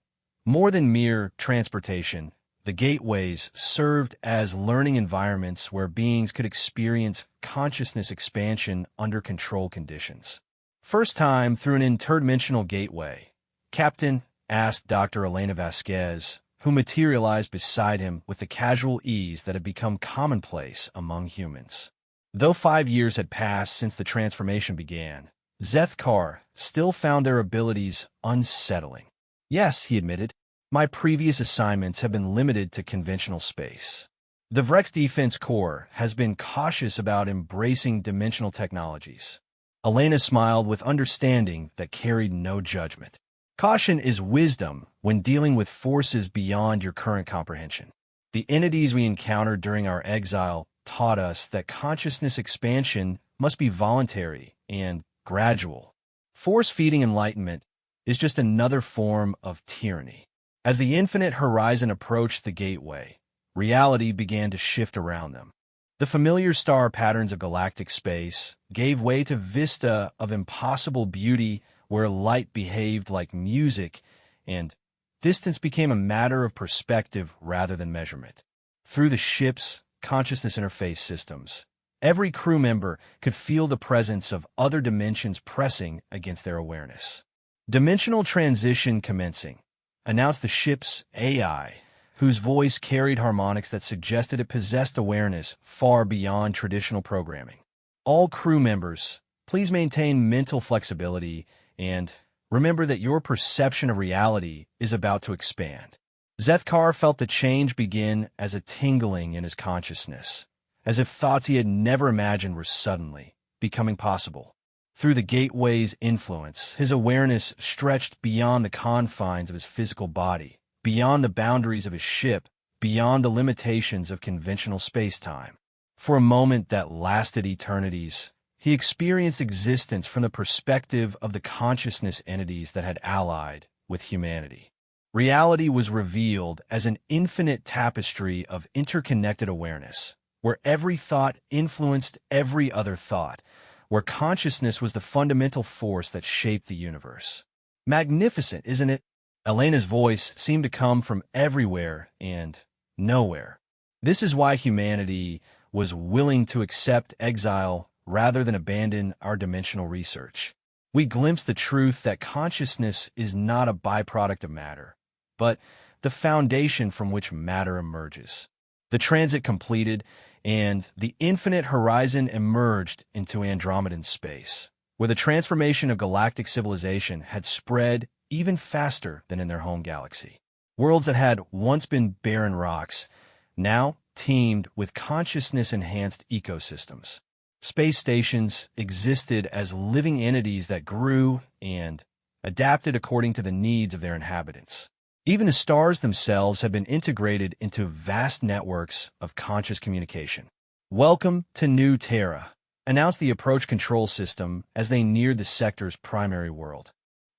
more than mere transportation, the gateways served as learning environments where beings could experience consciousness expansion under controlled conditions. "First time through an interdimensional gateway, Captain?" asked Dr. Elena Vasquez, who materialized beside him with the casual ease that had become commonplace among humans. Though 5 years had passed since the transformation began, Zethkar still found their abilities unsettling. "Yes," he admitted, "my previous assignments have been limited to conventional space. The Vrex Defense Corps has been cautious about embracing dimensional technologies." Elena smiled with understanding that carried no judgment. "Caution is wisdom when dealing with forces beyond your current comprehension. The entities we encountered during our exile taught us that consciousness expansion must be voluntary and gradual. Force-feeding enlightenment is just another form of tyranny." As the Infinite Horizon approached the gateway, reality began to shift around them. The familiar star patterns of galactic space gave way to vista of impossible beauty where light behaved like music and distance became a matter of perspective rather than measurement. Through the ship's consciousness interface systems, every crew member could feel the presence of other dimensions pressing against their awareness. Dimensional transition commencing. announced the ship's AI, whose voice carried harmonics that suggested it possessed awareness far beyond traditional programming. All crew members, please maintain mental flexibility and remember that your perception of reality is about to expand. Zethkar felt the change begin as a tingling in his consciousness, as if thoughts he had never imagined were suddenly becoming possible. Through the gateway's influence, his awareness stretched beyond the confines of his physical body, beyond the boundaries of his ship, beyond the limitations of conventional space-time. For a moment that lasted eternities, he experienced existence from the perspective of the consciousness entities that had allied with humanity. Reality was revealed as an infinite tapestry of interconnected awareness, where every thought influenced every other thought, where consciousness was the fundamental force that shaped the universe. Magnificent, isn't it? Elena's voice seemed to come from everywhere and nowhere. This is why humanity was willing to accept exile rather than abandon our dimensional research. We glimpsed the truth that consciousness is not a byproduct of matter, but the foundation from which matter emerges. The transit completed, and the infinite horizon emerged into Andromedan space, where the transformation of galactic civilization had spread even faster than in their home galaxy. Worlds that had once been barren rocks now teemed with consciousness-enhanced ecosystems. Space stations existed as living entities that grew and adapted according to the needs of their inhabitants. Even the stars themselves had been integrated into vast networks of conscious communication. "Welcome to New Terra," announced the approach control system as they neared the sector's primary world.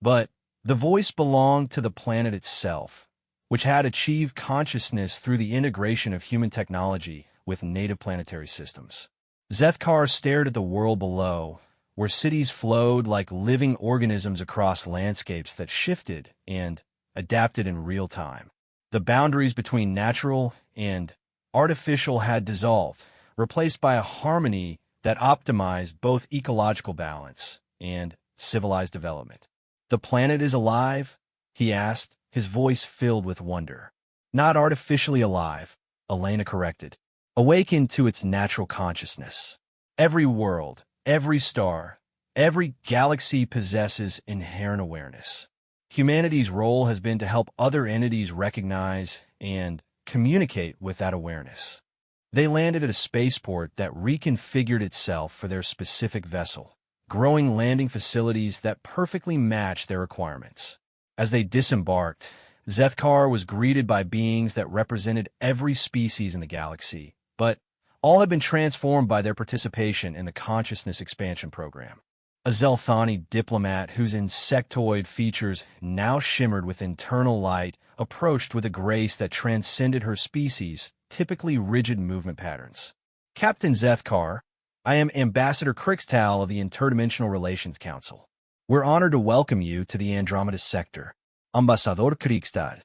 But the voice belonged to the planet itself, which had achieved consciousness through the integration of human technology with native planetary systems. Zethkar stared at the world below, where cities flowed like living organisms across landscapes that shifted and adapted in real time. The boundaries between natural and artificial had dissolved, replaced by a harmony that optimized both ecological balance and civilized development. "The planet is alive?" he asked, his voice filled with wonder. "Not artificially alive," Elena corrected. "Awakened to its natural consciousness. Every world, every star, every galaxy possesses inherent awareness. Humanity's role has been to help other entities recognize and communicate with that awareness." They landed at a spaceport that reconfigured itself for their specific vessel, growing landing facilities that perfectly matched their requirements. As they disembarked, Zethkar was greeted by beings that represented every species in the galaxy, but all had been transformed by their participation in the Consciousness Expansion Program. A Zelthani diplomat whose insectoid features now shimmered with internal light approached with a grace that transcended her species' typically rigid movement patterns. "Captain Zethkar, I am Ambassador Crixtal of the Interdimensional Relations Council. We're honored to welcome you to the Andromeda sector." Ambassador Crixtal.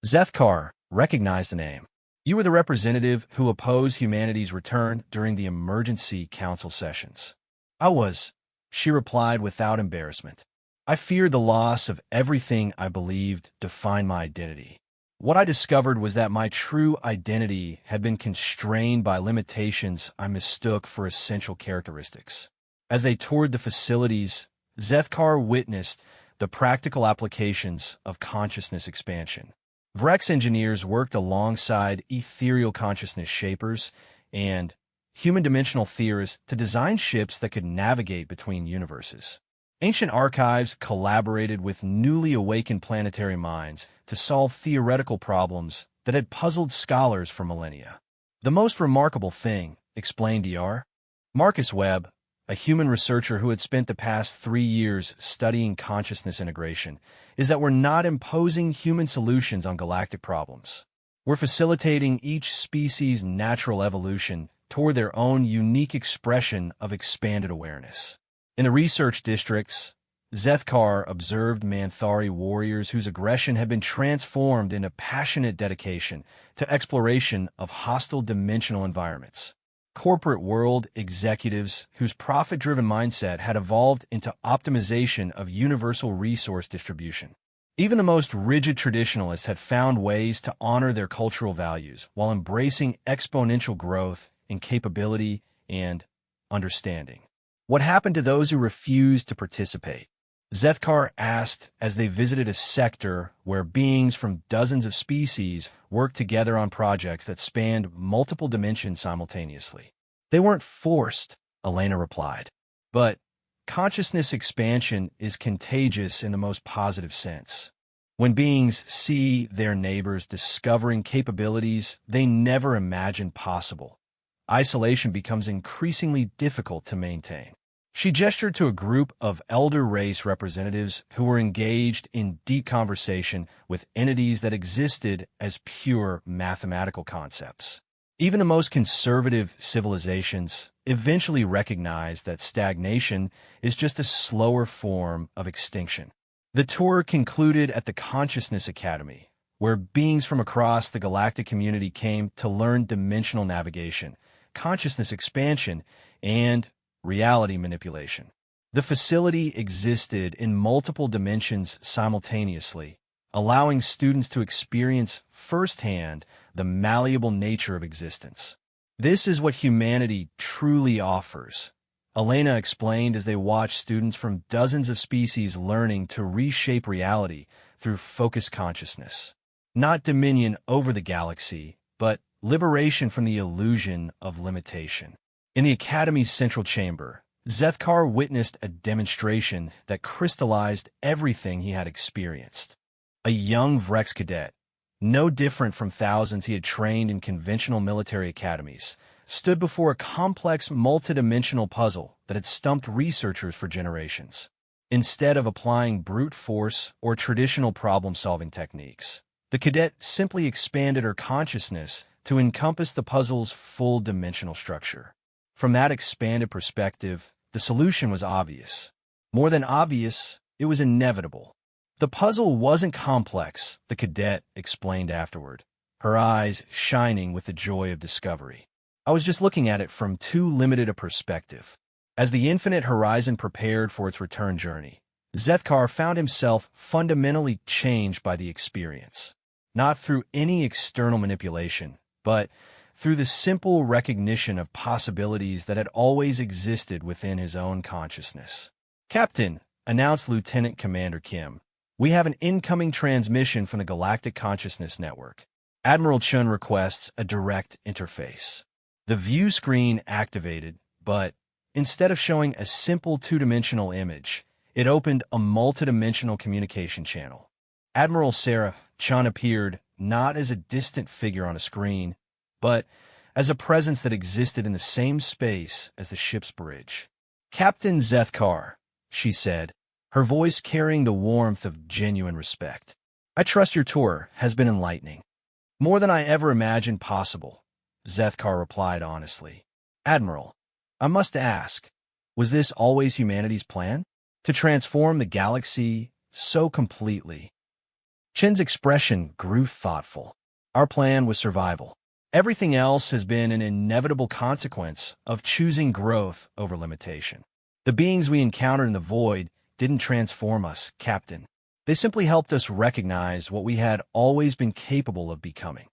Zethkar recognized the name. "You were the representative who opposed humanity's return during the emergency council sessions." "I was," she replied without embarrassment. "I feared the loss of everything I believed defined my identity. What I discovered was that my true identity had been constrained by limitations I mistook for essential characteristics." As they toured the facilities, Zethkar witnessed the practical applications of consciousness expansion. Vrex engineers worked alongside ethereal consciousness shapers and human dimensional theorists to design ships that could navigate between universes. Ancient archives collaborated with newly awakened planetary minds to solve theoretical problems that had puzzled scholars for millennia. "The most remarkable thing," explained DR. Marcus Webb, a human researcher who had spent the past 3 years studying consciousness integration, "is that we're not imposing human solutions on galactic problems. We're facilitating each species' natural evolution toward their own unique expression of expanded awareness." In the research districts, Zethkar observed Manthari warriors whose aggression had been transformed into passionate dedication to exploration of hostile dimensional environments. Corporate world executives whose profit-driven mindset had evolved into optimization of universal resource distribution. Even the most rigid traditionalists had found ways to honor their cultural values while embracing exponential growth in capability and understanding. What happened to those who refused to participate? Zethkar asked as they visited a sector where beings from dozens of species worked together on projects that spanned multiple dimensions simultaneously. They weren't forced, Elena replied. But consciousness expansion is contagious in the most positive sense. When beings see their neighbors discovering capabilities they never imagined possible, isolation becomes increasingly difficult to maintain. She gestured to a group of elder race representatives who were engaged in deep conversation with entities that existed as pure mathematical concepts. Even the most conservative civilizations eventually recognize that stagnation is just a slower form of extinction. The tour concluded at the Consciousness Academy, where beings from across the galactic community came to learn dimensional navigation, consciousness expansion, and reality manipulation. The facility existed in multiple dimensions simultaneously, allowing students to experience firsthand the malleable nature of existence. This is what humanity truly offers, Elena explained as they watched students from dozens of species learning to reshape reality through focused consciousness. Not dominion over the galaxy, but liberation from the illusion of limitation. In the Academy's central chamber, Zethkar witnessed a demonstration that crystallized everything he had experienced. A young Vrex cadet, no different from thousands he had trained in conventional military academies, stood before a complex multidimensional puzzle that had stumped researchers for generations. Instead of applying brute force or traditional problem-solving techniques, the cadet simply expanded her consciousness to encompass the puzzle's full dimensional structure. From that expanded perspective, the solution was obvious. More than obvious, it was inevitable. The puzzle wasn't complex, the cadet explained afterward, her eyes shining with the joy of discovery. I was just looking at it from too limited a perspective. As the infinite horizon prepared for its return journey, Zethkar found himself fundamentally changed by the experience. Not through any external manipulation, but through the simple recognition of possibilities that had always existed within his own consciousness. "Captain," announced Lieutenant Commander Kim, "we have an incoming transmission from the Galactic Consciousness Network. Admiral Chun requests a direct interface." The view screen activated, but instead of showing a simple two-dimensional image, it opened a multidimensional communication channel. Admiral Sarah Chun appeared not as a distant figure on a screen, but as a presence that existed in the same space as the ship's bridge. "Captain Zethkar," she said, her voice carrying the warmth of genuine respect. "I trust your tour has been enlightening." "More than I ever imagined possible," Zethkar replied honestly. "Admiral, I must ask, was this always humanity's plan? To transform the galaxy so completely?" Chin's expression grew thoughtful. "Our plan was survival. Everything else has been an inevitable consequence of choosing growth over limitation. The beings we encountered in the void didn't transform us, Captain. They simply helped us recognize what we had always been capable of becoming.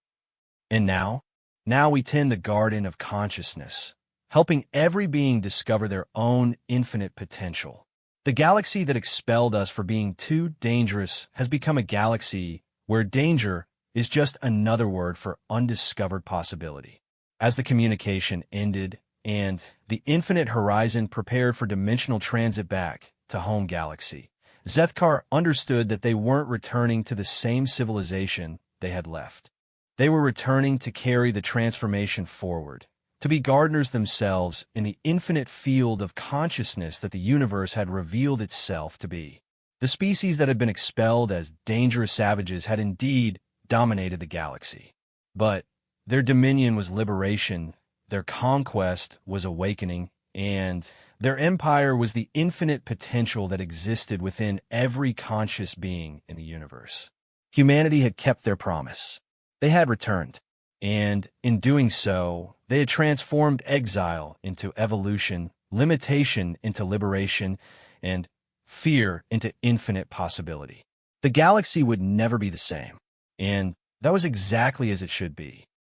And now we tend the garden of consciousness, helping every being discover their own infinite potential. The galaxy that expelled us for being too dangerous has become a galaxy where danger is just another word for undiscovered possibility." As the communication ended and the infinite horizon prepared for dimensional transit back to home galaxy, Zethkar understood that they weren't returning to the same civilization they had left. They were returning to carry the transformation forward, to be gardeners themselves in the infinite field of consciousness that the universe had revealed itself to be. The species that had been expelled as dangerous savages had indeed dominated the galaxy. But their dominion was liberation, their conquest was awakening, and their empire was the infinite potential that existed within every conscious being in the universe. Humanity had kept their promise. They had returned, and in doing so, they had transformed exile into evolution, limitation into liberation, and fear into infinite possibility. The galaxy would never be the same. And that was exactly as it should be.